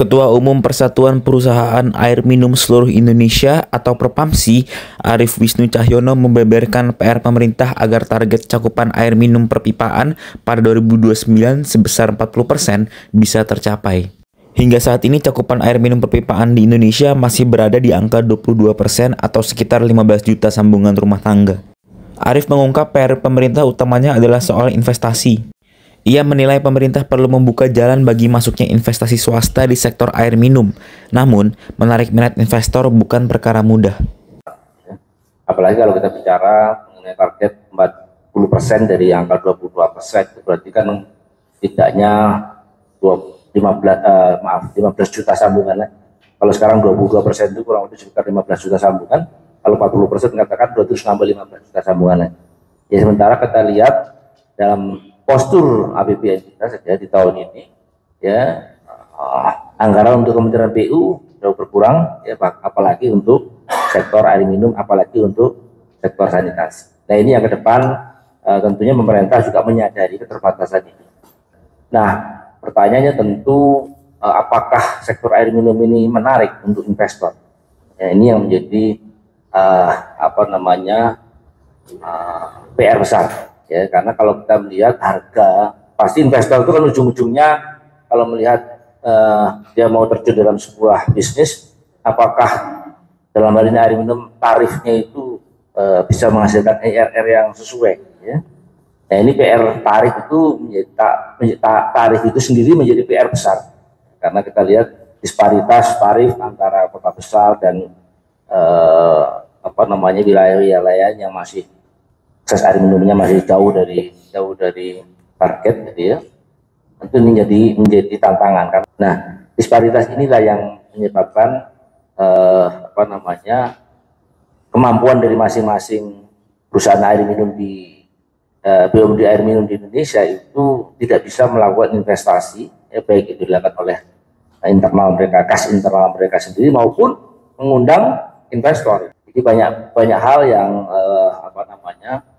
Ketua Umum Persatuan Perusahaan Air Minum Seluruh Indonesia atau Perpamsi, Arief Wisnu Cahyono membeberkan PR pemerintah agar target cakupan air minum perpipaan pada 2029 sebesar 40% bisa tercapai. Hingga saat ini cakupan air minum perpipaan di Indonesia masih berada di angka 22% atau sekitar 15 juta sambungan rumah tangga. Arief mengungkap PR pemerintah utamanya adalah soal investasi. Ia menilai pemerintah perlu membuka jalan bagi masuknya investasi swasta di sektor air minum. Namun, menarik minat investor bukan perkara mudah. Apalagi kalau kita bicara mengenai target 40% dari angka 22%, itu berarti kan setidaknya 15 juta sambungan. Kalau sekarang 22% itu kurang lebih sekitar 15 juta sambungan. Kalau 40% mengatakan 215 juta sambungan. Ya, sementara kita lihat dalam postur APBN kita saja di tahun ini, ya anggaran untuk Kementerian PU jauh berkurang, ya apalagi untuk sektor air minum, apalagi untuk sektor sanitasi. Nah, ini yang ke depan tentunya pemerintah juga menyadari keterbatasan ini. Nah, pertanyaannya tentu apakah sektor air minum ini menarik untuk investor? Ya, ini yang menjadi PR besar. Ya, karena kalau kita melihat harga, pasti investor itu kan ujung-ujungnya kalau melihat dia mau terjun dalam sebuah bisnis, apakah dalam hal ini air minum tarifnya itu bisa menghasilkan IRR yang sesuai. Ya. Nah, ini PR tarif itu tarif itu sendiri menjadi PR besar, karena kita lihat disparitas tarif antara kota besar dan wilayah-wilayah yang masih akses air minumnya masih jauh dari target, gitu ya. Tentu ini menjadi tantangan kan. Nah, disparitas inilah yang menyebabkan kemampuan dari masing-masing perusahaan air minum di BUMD air minum di Indonesia itu tidak bisa melakukan investasi, ya, baik itu dilakukan oleh internal mereka, kas internal mereka sendiri maupun mengundang investor. Jadi banyak hal yang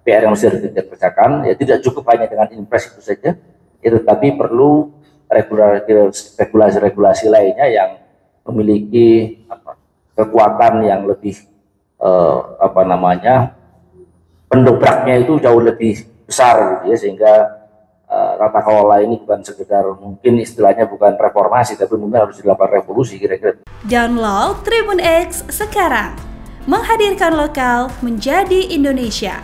PR yang harus dikerjakan, ya tidak cukup hanya dengan impres itu saja, tetapi perlu regulasi-regulasi lainnya yang memiliki kekuatan yang lebih pendobraknya itu jauh lebih besar, gitu ya, sehingga tata kelola ini bukan sekedar, mungkin istilahnya bukan reformasi, tapi mungkin harus dilakukan revolusi kira-kira. Download Tribun X sekarang, menghadirkan lokal menjadi Indonesia.